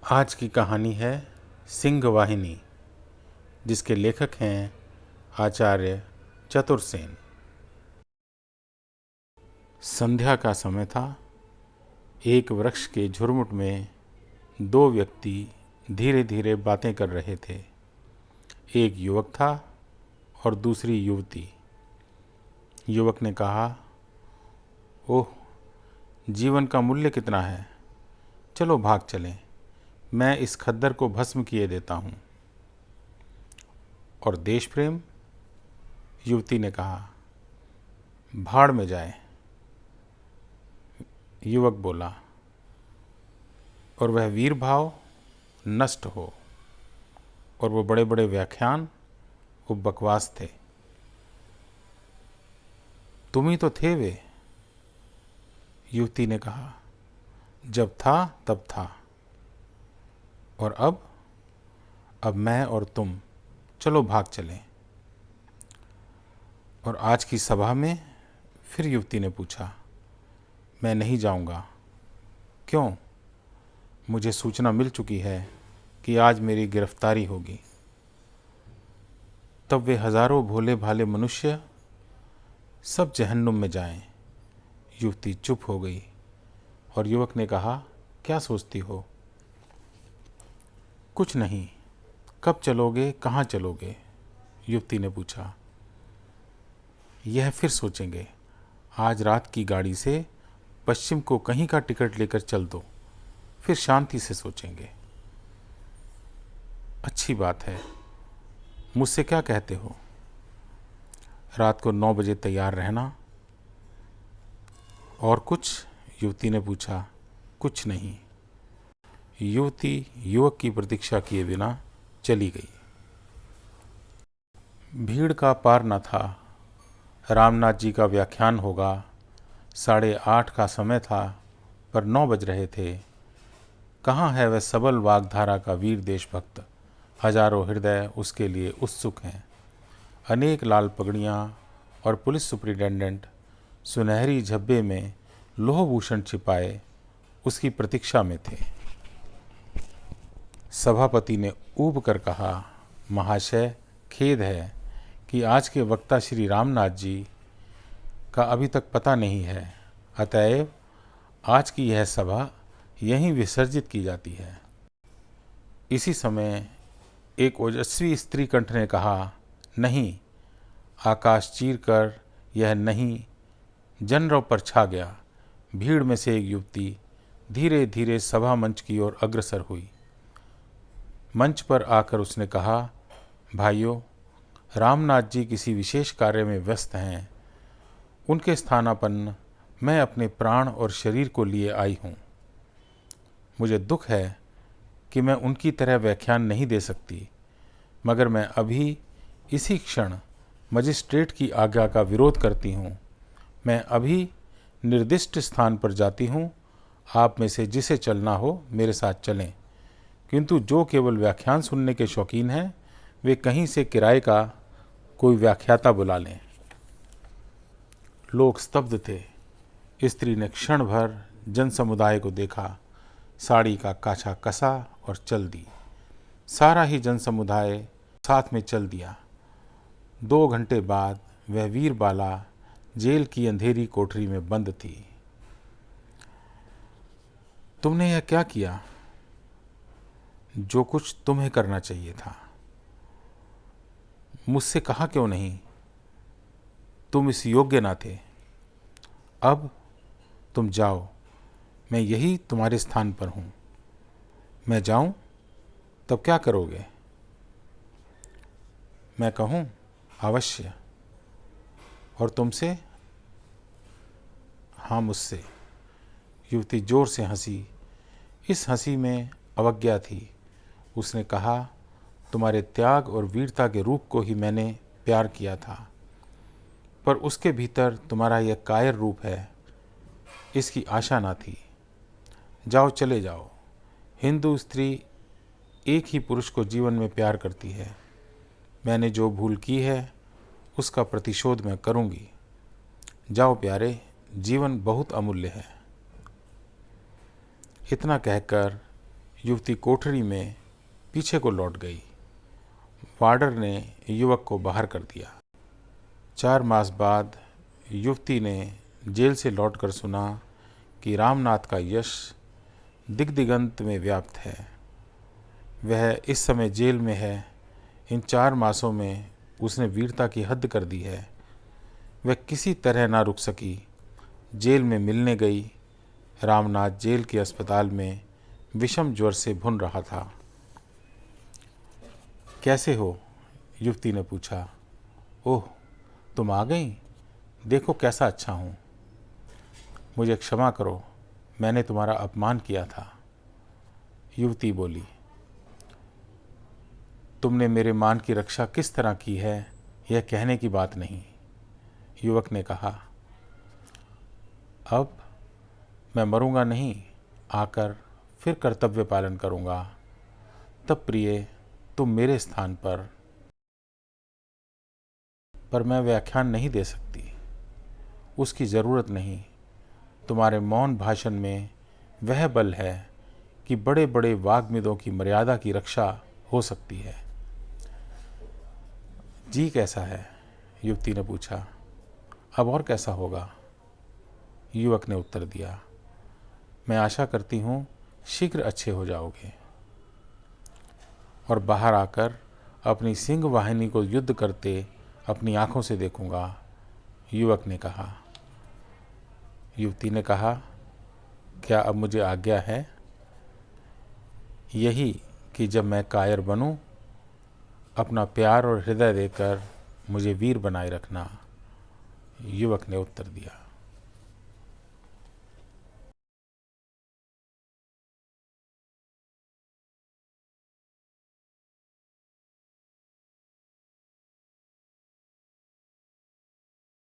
आज की कहानी है सिंह वाहिनी, जिसके लेखक हैं आचार्य चतुरसेन। संध्या का समय था। एक वृक्ष के झुरमुट में दो व्यक्ति धीरे धीरे बातें कर रहे थे। एक युवक था और दूसरी युवती। युवक ने कहा, ओह, जीवन का मूल्य कितना है, चलो भाग चलें, मैं इस खद्दर को भस्म किए देता हूँ। और देश प्रेम? युवती ने कहा, भाड़ में जाए। युवक बोला, और वह वीर भाव नष्ट हो। और वो बड़े बड़े व्याख्यान वो बकवास थे। तुम ही तो थे वे। युवती ने कहा, जब था तब था, और अब मैं और तुम, चलो भाग चलें। और आज की सभा में फिर युवती ने पूछा, मैं नहीं जाऊंगा। क्यों? मुझे सूचना मिल चुकी है कि आज मेरी गिरफ्तारी होगी। तब वे हजारों भोले भाले मनुष्य सब जहन्नुम में जाएं। युवती चुप हो गई और युवक ने कहा, क्या सोचती हो? कुछ नहीं। कब चलोगे, कहाँ चलोगे? युवती ने पूछा। यह फिर सोचेंगे। आज रात की गाड़ी से पश्चिम को कहीं का टिकट लेकर चल दो, फिर शांति से सोचेंगे। अच्छी बात है। मुझसे क्या कहते हो? रात को 9 बजे तैयार रहना। और कुछ? युवती ने पूछा। कुछ नहीं। युवती युवक की प्रतीक्षा किए बिना चली गई। भीड़ का पार न था। रामनाथ जी का व्याख्यान होगा। 8:30 का समय था, पर 9 बज रहे थे। कहाँ है वह सबल वाग्धारा का वीर देशभक्त? हजारों हृदय उसके लिए उत्सुक हैं। अनेक लाल पगड़ियाँ और पुलिस सुपरिटेंडेंट सुनहरी झब्बे में लोहभूषण छिपाए उसकी प्रतीक्षा में थे। सभापति ने ऊब कर कहा, महाशय, खेद है कि आज के वक्ता श्री रामनाथ जी का अभी तक पता नहीं है, अतएव आज की यह सभा यहीं विसर्जित की जाती है। इसी समय एक ओजस्वी स्त्री कंठ ने कहा, नहीं। आकाश चीर कर यह नहीं जनरव पर छा गया। भीड़ में से एक युवती धीरे धीरे सभा मंच की ओर अग्रसर हुई। मंच पर आकर उसने कहा, भाइयों, रामनाथ जी किसी विशेष कार्य में व्यस्त हैं। उनके स्थानापन्न मैं अपने प्राण और शरीर को लिए आई हूँ। मुझे दुख है कि मैं उनकी तरह व्याख्यान नहीं दे सकती, मगर मैं अभी इसी क्षण मजिस्ट्रेट की आज्ञा का विरोध करती हूँ। मैं अभी निर्दिष्ट स्थान पर जाती हूँ। आप में से जिसे चलना हो मेरे साथ चलें, किंतु जो केवल व्याख्यान सुनने के शौकीन हैं, वे कहीं से किराए का कोई व्याख्याता बुला लें। लोग स्तब्ध थे। स्त्री ने क्षण भर जन समुदाय को देखा, साड़ी का काछा कसा और चल दी। सारा ही जन समुदाय साथ में चल दिया। 2 घंटे बाद वह वीर बाला जेल की अंधेरी कोठरी में बंद थी। तुमने यह क्या किया? जो कुछ तुम्हें करना चाहिए था। मुझसे कहा क्यों नहीं? तुम इस योग्य ना थे। अब तुम जाओ, मैं यही तुम्हारे स्थान पर हूं। मैं जाऊं तब क्या करोगे? मैं कहूं, अवश्य। और तुमसे? हाँ, मुझसे। युवती जोर से हंसी। इस हंसी में अवज्ञा थी। उसने कहा, तुम्हारे त्याग और वीरता के रूप को ही मैंने प्यार किया था, पर उसके भीतर तुम्हारा यह कायर रूप है, इसकी आशा ना थी। जाओ, चले जाओ। हिंदू स्त्री एक ही पुरुष को जीवन में प्यार करती है। मैंने जो भूल की है उसका प्रतिशोध मैं करूंगी। जाओ प्यारे, जीवन बहुत अमूल्य है। इतना कहकर युवती कोठरी में पीछे को लौट गई। वार्डर ने युवक को बाहर कर दिया। 4 मास बाद युवती ने जेल से लौटकर सुना कि रामनाथ का यश दिग्दिगंत में व्याप्त है। वह इस समय जेल में है। इन 4 मासों में उसने वीरता की हद कर दी है। वह किसी तरह ना रुक सकी। जेल में मिलने गई। रामनाथ जेल के अस्पताल में विषम ज्वर से भुन रहा था। कैसे हो? युवती ने पूछा। ओह, तुम आ गई? देखो कैसा अच्छा हूँ। मुझे क्षमा करो, मैंने तुम्हारा अपमान किया था। युवती बोली। तुमने मेरे मान की रक्षा किस तरह की है, यह कहने की बात नहीं। युवक ने कहा। अब मैं मरूंगा नहीं, आकर फिर कर्तव्य पालन करूंगा। तब प्रिय, तुम मेरे स्थान पर मैं व्याख्यान नहीं दे सकती। उसकी ज़रूरत नहीं। तुम्हारे मौन भाषण में वह बल है कि बड़े बड़े वाग्मिदों की मर्यादा की रक्षा हो सकती है। जी कैसा है? युवती ने पूछा। अब और कैसा होगा? युवक ने उत्तर दिया। मैं आशा करती हूँ शीघ्र अच्छे हो जाओगे और बाहर आकर अपनी सिंह वाहिनी को युद्ध करते अपनी आंखों से देखूंगा। युवक ने कहा। युवती ने कहा, क्या अब मुझे आज्ञा है? यही कि जब मैं कायर बनूं, अपना प्यार और हृदय देकर मुझे वीर बनाए रखना। युवक ने उत्तर दिया।